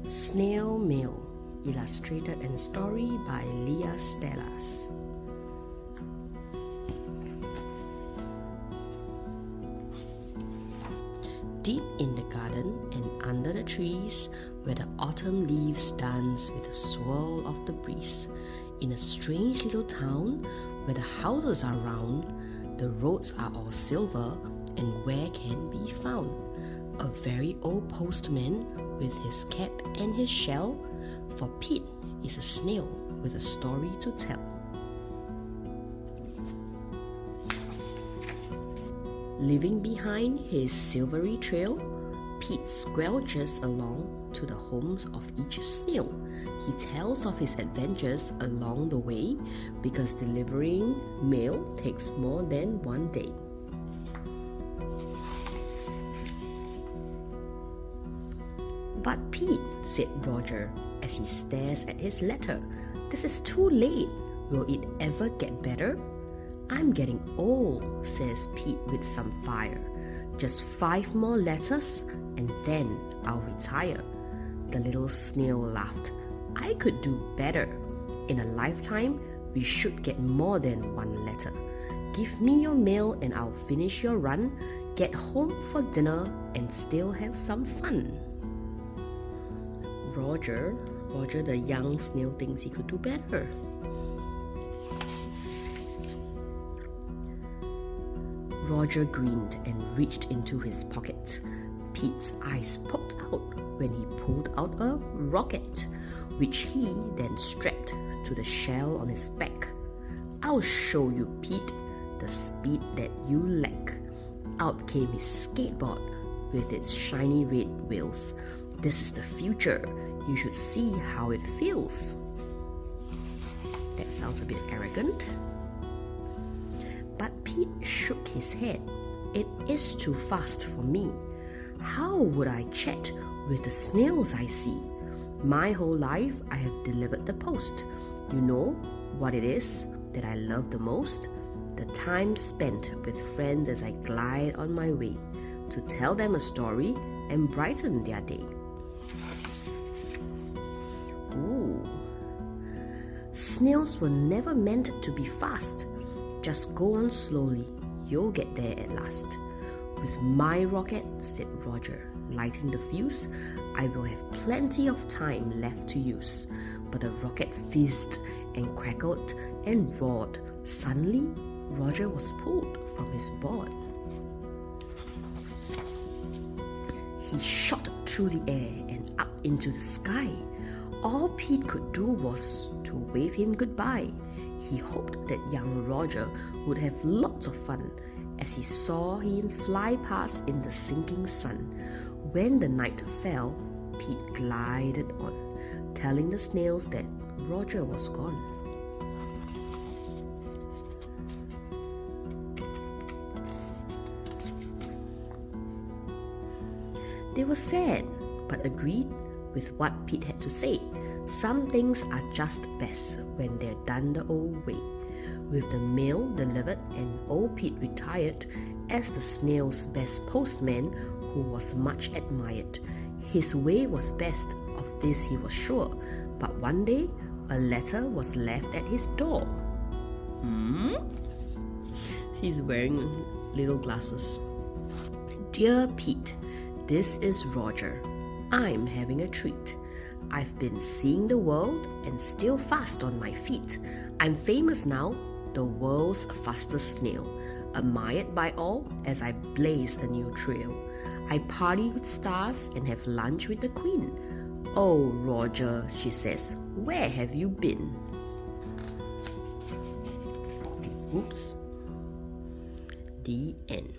Snail Mail, illustrated and story by Leah Stellas. Deep in the garden and under the trees, where the autumn leaves dance with the swirl of the breeze, in a strange little town where the houses are round, the roads are all silver, and where can be found a very old postman with his cap and his shell, for Pete is a snail with a story to tell. Leaving behind his silvery trail, Pete squelches along to the homes of each snail. He tells of his adventures along the way because delivering mail takes more than one day. "But Pete," said Roger as he stares at his letter, "this is too late. Will it ever get better?" "I'm getting old," says Pete with some fire. "Just 5 more letters and then I'll retire." The little snail laughed. "I could do better. In a lifetime, we should get more than 1 letter. Give me your mail and I'll finish your run, get home for dinner and still have some fun." Roger the young snail thinks he could do better. Roger grinned and reached into his pocket. Pete's eyes poked out when he pulled out a rocket, which he then strapped to the shell on his back. "I'll show you, Pete, the speed that you lack." Out came his skateboard with its shiny red wheels. "This is the future. You should see how it feels." That sounds a bit arrogant. But Pete shook his head. "It is too fast for me. How would I chat with the snails I see? My whole life I have delivered the post. You know what it is that I love the most? The time spent with friends as I glide on my way to tell them a story and brighten their day." Ooh. Snails were never meant to be fast. Just go on slowly, you'll get there at last. "With my rocket," said Roger, lighting the fuse, "I will have plenty of time left to use." But the rocket fizzed and crackled and roared. Suddenly, Roger was pulled from his board. He shot through the air and up into the sky. All Pete could do was to wave him goodbye. He hoped that young Roger would have lots of fun as he saw him fly past in the sinking sun. When the night fell, Pete glided on, telling the snails that Roger was gone. They were sad, but agreed with what Pete had to say. Some things are just best when they're done the old way. With the mail delivered and old Pete retired as the snail's best postman, who was much admired. His way was best, of this he was sure, but one day a letter was left at his door. He's wearing little glasses. "Dear Pete, this is Roger. I'm having a treat. I've been seeing the world and still fast on my feet. I'm famous now, the world's fastest snail, admired by all as I blaze a new trail. I party with stars and have lunch with the queen. Oh, Roger," she says, "where have you been?" Oops. The end.